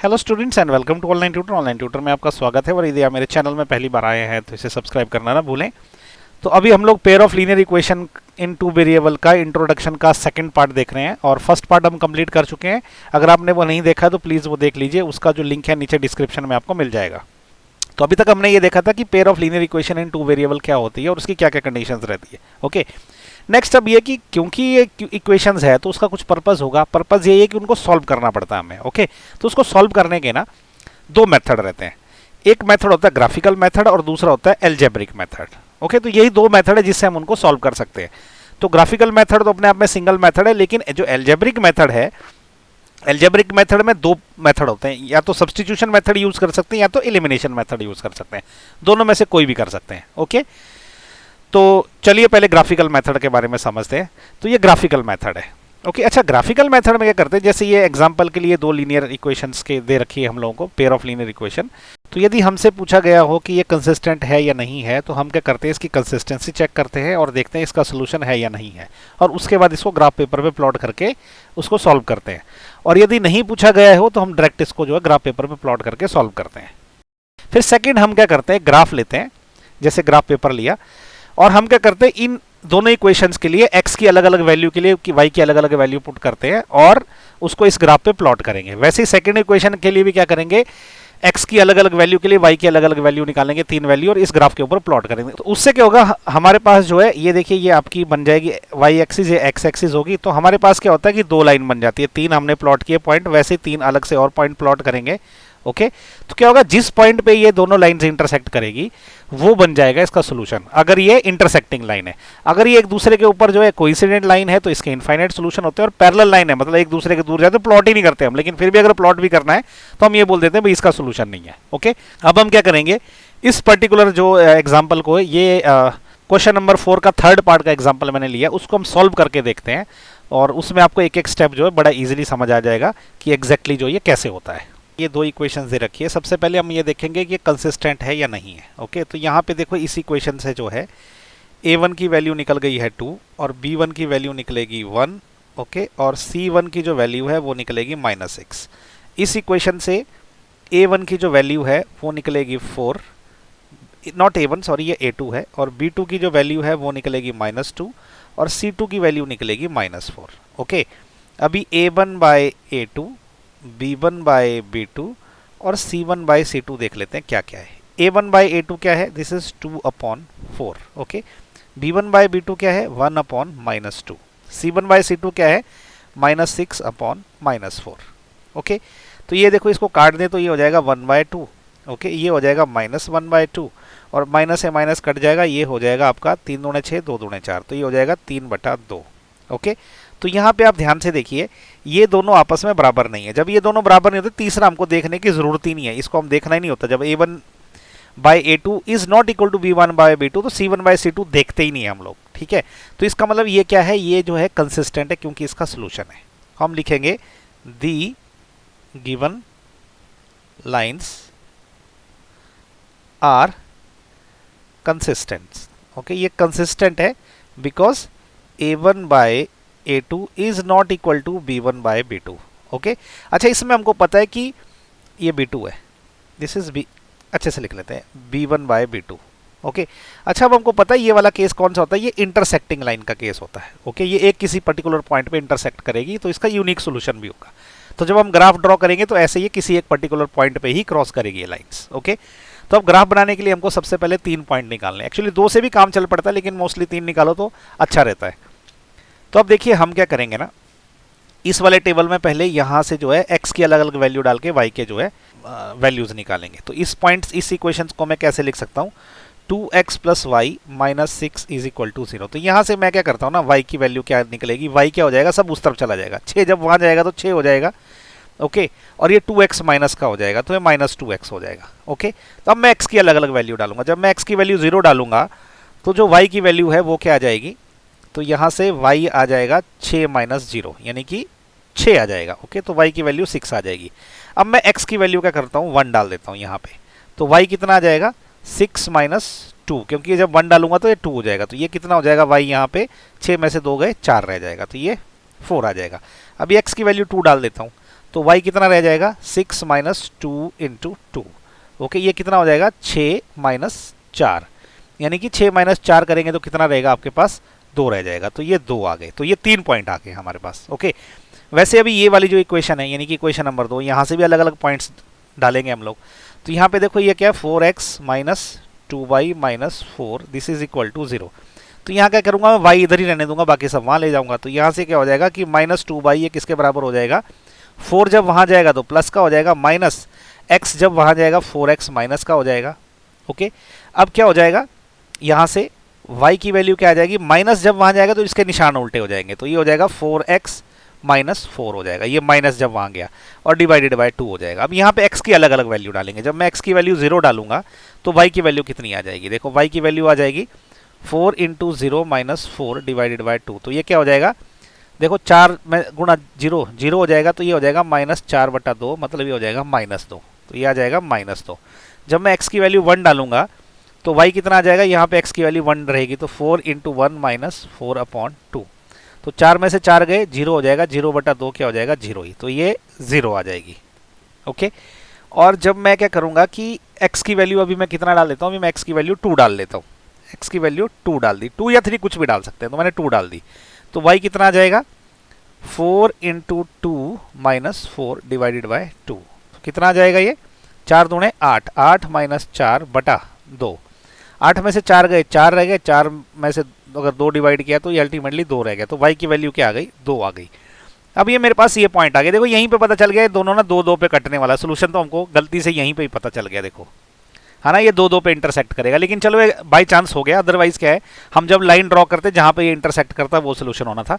Hello students and welcome to online tutor. Online tutor में आपका स्वागत है और यदि आप मेरे चैनल में पहली बार आए हैं तो इसे सब्सक्राइब करना ना भूलें। तो अभी हम लोग pair of linear equation in two variable का इंट्रोडक्शन का सेकंड पार्ट देख रहे हैं और फर्स्ट पार्ट हम कंप्लीट कर चुके हैं। अगर आपने वो नहीं देखा तो प्लीज़ वो देख लीजिए, उसका जो लिंक है नीचे डिस्क्रिप्शन में आपको मिल जाएगा। तो अभी तक हमने ये देखा था कि pair of linear equation in two variable क्या होती है और उसकी क्या क्या कंडीशंस रहती है। ओके, नेक्स्ट अब ये कि क्योंकि ये इक्वेशंस है तो उसका कुछ पर्पस होगा। पर्पस ये है कि उनको सॉल्व करना पड़ता है हमें। ओके, तो उसको सॉल्व करने के ना दो मेथड रहते हैं। एक मेथड होता है ग्राफिकल मेथड और दूसरा होता है एल्जेब्रिक मेथड। ओके, तो यही दो मेथड है जिससे हम उनको सॉल्व कर सकते हैं। तो ग्राफिकल मेथड तो अपने आप में सिंगल मेथड है, लेकिन जो एल्जेब्रिक मेथड है, एल्जेब्रिक मेथड में दो मेथड होते हैं, या तो सब्स्टिट्यूशन मेथड यूज कर सकते हैं या तो एलिमिनेशन मेथड यूज कर सकते हैं। दोनों में से कोई भी कर सकते हैं। ओके, तो चलिए पहले ग्राफिकल मेथड के बारे में समझते हैं। तो ये ग्राफिकल मेथड है। ओके, अच्छा ग्राफिकल मेथड में क्या करते हैं, जैसे ये एग्जांपल के लिए दो लीनियर इक्वेशंस के दे रखी है हम लोगों को, पेयर ऑफ लीनियर इक्वेशन। तो यदि हमसे पूछा गया हो कि ये कंसिस्टेंट है या नहीं है, तो हम क्या करते हैं, इसकी कंसिस्टेंसी चेक करते हैं और देखते हैं इसका सोल्यूशन है या नहीं है, और उसके बाद इसको ग्राफ पेपर पे प्लॉट करके उसको सॉल्व करते हैं। और यदि नहीं पूछा गया हो तो हम डायरेक्ट इसको जो है ग्राफ पेपर पे प्लॉट करके सॉल्व करते हैं। फिर सेकेंड हम क्या करते हैं, ग्राफ लेते हैं, जैसे ग्राफ पेपर लिया, और हम क्या करते हैं इन दोनों इक्वेशंस के लिए x की अलग अलग वैल्यू के लिए y की अलग अलग वैल्यू पुट करते हैं और उसको इस ग्राफ पे प्लॉट करेंगे। वैसे ही सेकंड इक्वेशन के लिए भी क्या करेंगे, x की अलग अलग वैल्यू के लिए y की अलग अलग वैल्यू निकालेंगे, तीन वैल्यू, और इस ग्राफ के ऊपर प्लॉट करेंगे। तो उससे क्या होगा, हमारे पास जो है ये देखिए, ये आपकी बन जाएगी y एक्सिस, ये x एक्सिस होगी। तो हमारे पास क्या होता है कि दो लाइन बन जाती है, तीन हमने प्लॉट किए पॉइंट, वैसे तीन अलग से और पॉइंट प्लॉट करेंगे। ओके, तो क्या होगा, जिस पॉइंट पे ये दोनों लाइंस इंटरसेक्ट करेगी वो बन जाएगा इसका सोल्यूशन, अगर ये इंटरसेक्टिंग लाइन है। अगर ये एक दूसरे के ऊपर जो है कोइंसिडेंट लाइन है तो इसके इनफाइनाइट सोल्यूशन होते हैं, और पैरेलल लाइन है मतलब एक दूसरे के दूर जाते तो प्लॉट ही नहीं करते हम, लेकिन फिर भी अगर प्लॉट भी करना है तो हम ये बोल देते हैं भाई इसका सोल्यूशन नहीं है। ओके, अब हम क्या करेंगे, इस पर्टिकुलर जो एग्जाम्पल को, ये क्वेश्चन नंबर 4 का थर्ड पार्ट का एग्जाम्पल मैंने लिया, उसको हम सॉल्व करके देखते हैं, और उसमें आपको एक एक स्टेप जो है बड़ा ईजिली समझ आ जाएगा कि एग्जैक्टली जो ये कैसे होता है। ये दो इक्वेशंस दे रखी है। सबसे पहले हम ये देखेंगे कि ये कंसिस्टेंट है या नहीं है। ओके, तो यहाँ पे देखो इस इक्वेशन से जो है a1 की वैल्यू निकल गई है 2 और b1 की वैल्यू निकलेगी 1। ओके, और c1 की जो वैल्यू है वो निकलेगी -6। इस इक्वेशन से a1 की जो वैल्यू है वो निकलेगी 4, नॉट a1 सॉरी, ये a2 है, और b2 की जो वैल्यू है वो निकलेगी -2 और c2 की वैल्यू निकलेगी -4। ओके, अभी a1 by a2, b1 by b2 और c1 बाय c2 देख लेते हैं क्या क्या है। a1 बाय a2 क्या है, this is 2/4। Okay, b1 by b2 क्या है, 1/-2। c1 बाय c2 क्या है, -6/-4। ओके, तो ये देखो, इसको काट दें तो ये हो जाएगा 1/2। ओके, ये हो जाएगा -1/2, और माइनस से माइनस कट जाएगा, ये हो जाएगा आपका 3 दूने 6, 2 दूने 4, तो ये हो जाएगा 3/2। ओके, तो यहाँ पे आप ध्यान से देखिए, ये दोनों आपस में बराबर नहीं है। जब ये दोनों बराबर नहीं होते, तीसरा हमको देखने की जरूरत ही नहीं है, इसको हम देखना ही नहीं होता। जब a1 by a2 is not equal to b1 by b2, तो c1 बाय c2 देखते ही नहीं है हम लोग। ठीक है, तो इसका मतलब ये क्या है, ये जो है कंसिस्टेंट है क्योंकि इसका सोल्यूशन है। हम लिखेंगे the given lines are consistent. Okay, ये कंसिस्टेंट है because a1 by a2 is not equal to b1 by b2। Okay, अच्छा इसमें हमको पता है कि ये b2 है, दिस इज b, अच्छे से लिख लेते हैं b1 बाय b2। ओके, अच्छा अब हमको पता है ये वाला केस कौन सा होता है, ये इंटरसेक्टिंग लाइन का केस होता है। ओके, ये एक किसी पर्टिकुलर पॉइंट पे इंटरसेक्ट करेगी तो इसका यूनिक सोल्यूशन भी होगा। तो जब हम ग्राफ ड्रॉ करेंगे तो ऐसे ये किसी एक पर्टिकुलर पॉइंट पे ही क्रॉस करेगी ये लाइन्स। ओके, तो अब ग्राफ बनाने के लिए हमको सबसे पहले 3 पॉइंट निकालने, एक्चुअली 2 से भी काम चल पड़ता है, लेकिन मोस्टली 3 निकालो तो अच्छा रहता है। तो अब देखिए हम क्या करेंगे ना, इस वाले टेबल में पहले यहाँ से जो है x की अलग अलग वैल्यू डाल के y के जो है वैल्यूज निकालेंगे। तो इस पॉइंट्स, इस इक्वेशंस को मैं कैसे लिख सकता हूँ, 2x + y - 6 = 0। तो यहाँ से मैं क्या करता हूँ ना, y की वैल्यू क्या निकलेगी, y क्या हो जाएगा, सब उस तरफ चला जाएगा, 6 जब वहाँ जाएगा तो 6 हो जाएगा। ओके, और ये 2x माइनस का हो जाएगा तो ये -2x हो जाएगा। ओके, तो अब मैं x की अलग अलग वैल्यू डालूंगा। जब मैं x की वैल्यू 0 डालूंगा तो जो y की वैल्यू है वो क्या आ जाएगी, तो यहाँ से y आ जाएगा 6 - 0 यानी कि 6 आ जाएगा। ओके, तो y की वैल्यू 6 आ जाएगी। अब मैं x की वैल्यू क्या करता हूँ, 1 डाल देता हूँ यहाँ पे, तो y कितना आ जाएगा, 6 - 2, क्योंकि जब 1 डालूंगा तो ये 2 हो जाएगा, तो ये कितना हो जाएगा, y यहाँ पे 6 में से 2 गए 4 रह जाएगा, तो ये 4 आ जाएगा। अभी x की वैल्यू 2 डाल देता हूँ, तो y कितना रह जाएगा 6 माइनस 2 इंटू 2। ओके, ये कितना हो जाएगा 6 माइनस 4, यानी कि 6 माइनस 4 करेंगे तो कितना रहेगा आपके पास 2 रह जाएगा। तो ये 2 आ गए, तो ये 3 पॉइंट आ गए हमारे पास। ओके, वैसे अभी ये वाली जो इक्वेशन है यानी कि इक्वेशन नंबर 2, यहाँ से भी अलग अलग पॉइंट्स डालेंगे हम लोग। तो यहाँ पे देखो ये क्या है 4x minus 2y minus 4 this is equal to 0। तो यहाँ क्या करूँगा मैं y इधर ही रहने दूंगा, बाकी सब वहाँ ले जाऊँगा। तो यहाँ से क्या हो जाएगा कि माइनस 2y ये किसके बराबर हो जाएगा 4, जब वहाँ जाएगा तो प्लस का हो जाएगा, माइनस x जब वहाँ जाएगा 4x माइनस का हो जाएगा। ओके, अब क्या हो जाएगा यहाँ से y की वैल्यू क्या आ जाएगी, माइनस जब वहाँ जाएगा तो इसके निशान उल्टे हो जाएंगे, तो ये हो जाएगा 4x माइनस 4 हो जाएगा, ये माइनस जब वहाँ गया, और डिवाइडेड बाय 2 हो जाएगा। अब यहाँ पे x की अलग अलग वैल्यू डालेंगे। जब मैं x की वैल्यू 0 डालूंगा तो y की वैल्यू कितनी आ जाएगी, देखो y की वैल्यू आ जाएगी 4 इंटू 0 माइनस 4 डिवाइडेड बाय 2। तो ये क्या हो जाएगा, देखो 4 में गुणा 0 0 हो जाएगा, तो ये हो जाएगा माइनस 4/2, मतलब ये हो जाएगा -2, तो ये आ जाएगा -2। जब मैं x की वैल्यू 1 डालूंगा तो y कितना आ जाएगा, यहाँ पे x की वैल्यू 1 रहेगी, तो 4 इंटू 1 माइनस 4/2। तो 4 में से 4 गए 0 हो जाएगा, 0/2 क्या हो जाएगा 0 ही, तो ये 0 आ जाएगी। ओके, और जब मैं क्या करूँगा कि x की वैल्यू अभी मैं कितना डाल लेता हूँ, अभी मैं x की वैल्यू 2 डाल लेता हूँ। x की वैल्यू 2 डाल दी, 2 या 3 कुछ भी डाल सकते हैं, तो मैंने 2 डाल दी। तो y कितना आ जाएगा 4 इंटू 2 माइनस 4 डिवाइडेड बाय 2, कितना आ जाएगा ये 4 दूणे 8, 8 माइनस 4/2। 8 में से 4 गए 4 रह गए, 4 में से अगर 2 डिवाइड किया तो ये अल्टीमेटली 2 रह गया, तो y की वैल्यू क्या आ गई 2 आ गई। अब ये मेरे पास ये पॉइंट आ गया, देखो यहीं पे पता चल गया दोनों ना 2 2 पे कटने वाला, सोल्यूशन तो हमको गलती से यहीं पे ही पता चल गया, देखो है ना, ये 2 2 पे इंटरसेक्ट करेगा, लेकिन चलो ये बाई चांस हो गया, अदरवाइज क्या है हम जब लाइन ड्रॉ करते जहां पे ये इंटरसेक्ट करता वो सोल्यूशन होना था।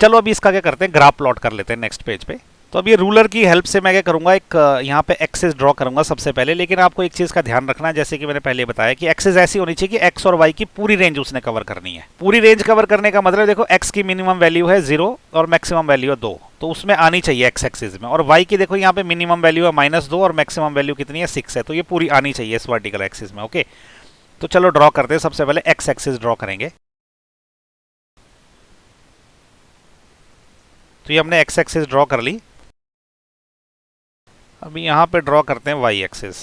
चलो अभी इसका क्या करते हैं, ग्राफ प्लॉट कर लेते हैं नेक्स्ट पेज पे। तो अभी रूलर की हेल्प से मैं क्या करूंगा, एक यहाँ पे एक्सिस ड्रॉ करूंगा सबसे पहले, लेकिन आपको एक चीज़ का ध्यान रखना है, जैसे कि मैंने पहले बताया कि एक्सिस ऐसी होनी चाहिए कि एक्स और वाई की पूरी रेंज उसने कवर करनी है। पूरी रेंज कवर करने का मतलब देखो एक्स की मिनिमम वैल्यू है 0 और मैक्सिमम वैल्यू है 2, तो उसमें आनी चाहिए एक्स एक्सिस में, और वाई की देखो यहाँ पे मिनिमम वैल्यू है -2 और मैक्सिमम वैल्यू कितनी है 6 है, तो ये पूरी आनी चाहिए इस वर्टिकल एक्सिस में। ओके, तो चलो ड्रॉ करते हैं, सबसे पहले एक्स एक्सिस ड्रॉ करेंगे। तो ये हमने एक्स एक्सिस ड्रॉ कर ली। अभी यहाँ पे ड्रॉ करते हैं वाई एक्सिस।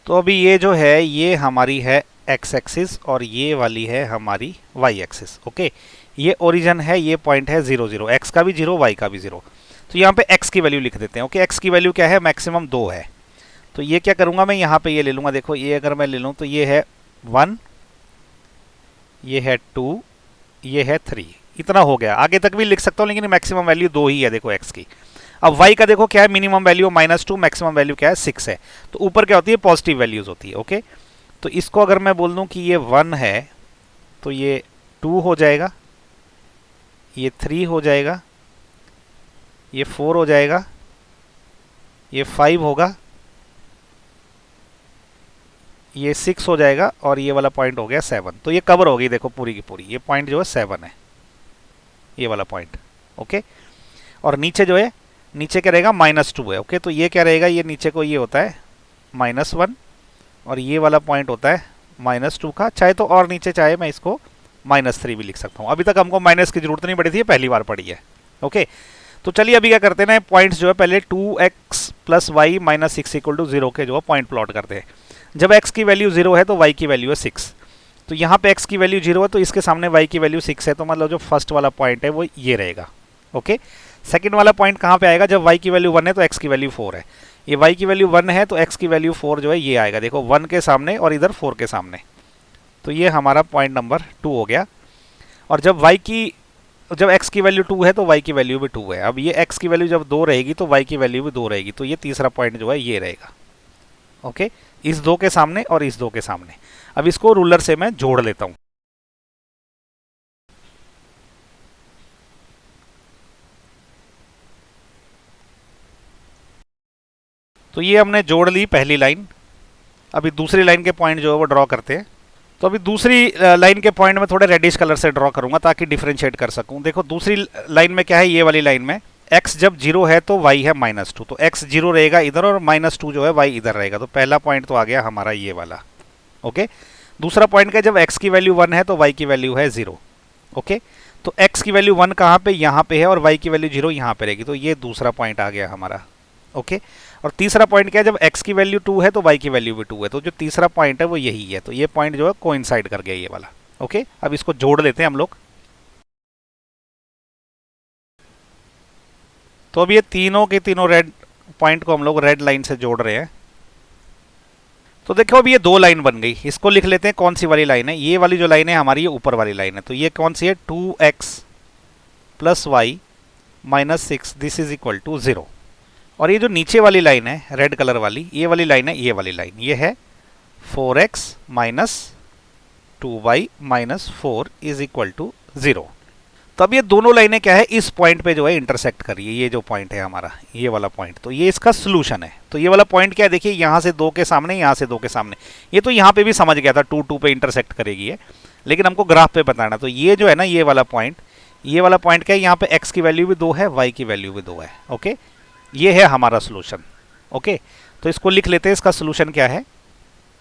तो अभी ये जो है ये हमारी है एक्स एक्सिस और ये वाली है हमारी वाई एक्सिस। ओके, ये ओरिजिन है, ये पॉइंट है 0 0, एक्स का भी 0 वाई का भी 0। तो यहाँ पे एक्स की वैल्यू लिख देते हैं। ओके, एक्स की वैल्यू क्या है, मैक्सिमम 2 है। तो ये क्या करूँगा मैं, यहाँ पे ये ले लूँगा, देखो ये अगर मैं ले लूँ तो ये है 1, ये है 2, ये है 3, इतना हो गया। आगे तक भी लिख सकता हूँ लेकिन मैक्सिमम वैल्यू 2 ही है देखो एक्स की। अब वाई का देखो क्या है, मिनिमम वैल्यू -2, मैक्सिमम वैल्यू क्या है 6 है, तो ऊपर क्या होती है पॉजिटिव वैल्यूज होती है। ओके, तो इसको अगर मैं बोल दूं कि ये 1 है तो ये 2 हो जाएगा, ये 3 हो जाएगा, ये 4 हो जाएगा, ये 5 होगा, ये 6 हो जाएगा, और ये वाला पॉइंट हो गया 7। तो ये कवर हो गई देखो पूरी की पूरी, ये पॉइंट जो है 7 है, ये वाला पॉइंट। ओके, और नीचे जो है, नीचे क्या रहेगा -2 है। ओके, तो ये क्या रहेगा, ये नीचे को ये होता है -1 और ये वाला पॉइंट होता है -2 का, चाहे तो और नीचे चाहे मैं इसको -3 भी लिख सकता हूँ। अभी तक हमको माइनस की जरूरत नहीं पड़ी थी, पहली बार पड़ी है। ओके, तो चलिए अभी क्या करते हैं ना, पॉइंट्स जो है पहले 2x + y - 6 = 0 के जो है पॉइंट प्लॉट करते हैं। जब x की वैल्यू 0 है तो y की वैल्यू है 6, तो यहाँ पे x की वैल्यू 0 है तो इसके सामने y की वैल्यू 6 है, तो मतलब जो फर्स्ट वाला पॉइंट है वो ये रहेगा। ओके, सेकंड वाला पॉइंट कहाँ पे आएगा, जब y की वैल्यू 1 है तो x की वैल्यू 4 है, ये y की वैल्यू 1 है तो x की वैल्यू 4 जो है ये आएगा, देखो 1 के सामने और इधर 4 के सामने, तो ये हमारा पॉइंट नंबर 2 हो गया। और जब x की वैल्यू 2 है तो y की वैल्यू भी 2 है। अब ये x की वैल्यू जब 2 रहेगी तो y की वैल्यू भी 2 रहेगी, तो ये तीसरा पॉइंट जो है ये रहेगा। ओके, इस 2 के सामने और इस 2 के सामने। अब इसको रूलर से मैं जोड़ लेता हूं। तो ये हमने जोड़ ली पहली लाइन। अभी दूसरी लाइन के पॉइंट जो है वो ड्रॉ करते हैं। तो अभी दूसरी लाइन के पॉइंट में थोड़े रेडिश कलर से ड्रॉ करूंगा ताकि डिफरेंशिएट कर सकूं। देखो दूसरी लाइन में क्या है, ये वाली लाइन में x जब 0 है तो y है -2, तो x 0 रहेगा इधर और -2 जो है y इधर रहेगा, तो पहला पॉइंट तो आ गया हमारा ये वाला। ओके, दूसरा पॉइंट का जब x की वैल्यू 1 है तो y की वैल्यू है 0। ओके, तो x की वैल्यू 1 कहाँ पे, यहाँ पे है, और y की वैल्यू 0 यहाँ पे रहेगी। तो ये दूसरा पॉइंट आ गया हमारा। ओके, और तीसरा पॉइंट क्या है, जब x की वैल्यू 2 है तो y की वैल्यू भी 2 है। तो जो तीसरा पॉइंट है वो यही है। तो ये पॉइंट जो है कोइंसाइड कर गया ये वाला। ओके, अब इसको जोड़ लेते हैं हम लोग। तो अब ये तीनों के तीनों रेड पॉइंट को हम लोग रेड लाइन से जोड़ रहे हैं। तो देखो अब ये दो लाइन बन गई। इसको लिख लेते हैं कौन सी वाली लाइन है। ये वाली जो लाइन है हमारी, ये ऊपर वाली लाइन है। तो ये कौन सी है, 2x plus y minus 6 this is equal to 0। और ये जो नीचे वाली लाइन है रेड कलर वाली, ये वाली लाइन है, ये वाली लाइन ये है 4x minus 2y minus 4 is equal to 0। तो अब ये दोनों लाइनें क्या है, इस पॉइंट पे जो है इंटरसेक्ट कर रही है। ये जो पॉइंट है हमारा, ये वाला पॉइंट, तो ये इसका सोल्यूशन है। तो ये वाला पॉइंट क्या है, देखिए यहाँ से 2 के सामने, यहाँ से 2 के सामने। ये तो यहाँ पे भी समझ गया था 2 2 पे इंटरसेक्ट करेगी है, लेकिन हमको ग्राफ पे बताना। तो ये जो है ना, ये वाला पॉइंट क्या है, यहाँ पे x की वैल्यू भी 2 है, y की वैल्यू भी 2 है। ओके, ये है हमारा सोल्यूशन। ओके, तो इसको लिख लेते हैं। इसका सोल्यूशन क्या है,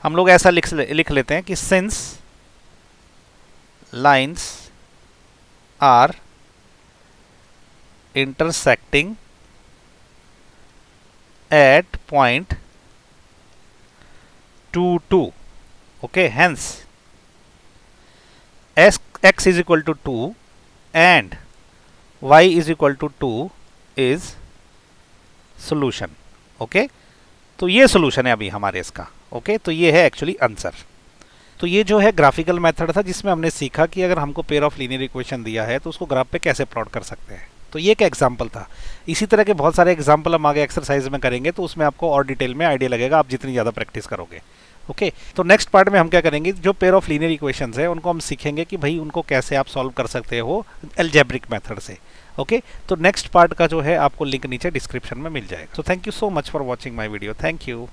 हम लोग ऐसा लिख लेते हैं कि since lines are intersecting at point 2 2, okay, hence x is equal to 2 and y is equal to 2 is solution। Okay, तो ये सोल्यूशन है अभी हमारे इसका। ओके, तो ये है एक्चुअली आंसर। तो ये जो है ग्राफिकल मेथड था, जिसमें हमने सीखा कि अगर हमको पेयर ऑफ लीनियर इक्वेशन दिया है तो उसको ग्राफ पे कैसे प्लॉट कर सकते हैं। तो ये एक एग्जांपल था। इसी तरह के बहुत सारे एग्जांपल हम आगे एक्सरसाइज में करेंगे, तो उसमें आपको और डिटेल में आइडिया लगेगा आप जितनी ज़्यादा प्रैक्टिस करोगे। ओके, तो नेक्स्ट पार्ट में हम क्या करेंगे, जो पेयर ऑफ लीनियर इक्वेशंस है उनको हम सीखेंगे कि भाई उनको कैसे आप सॉल्व कर सकते हो एल्जेब्रिक मेथड से। ओके, तो नेक्स्ट पार्ट का जो है आपको लिंक नीचे डिस्क्रिप्शन में मिल जाएगा। So thank you so much for watching my video. Thank you.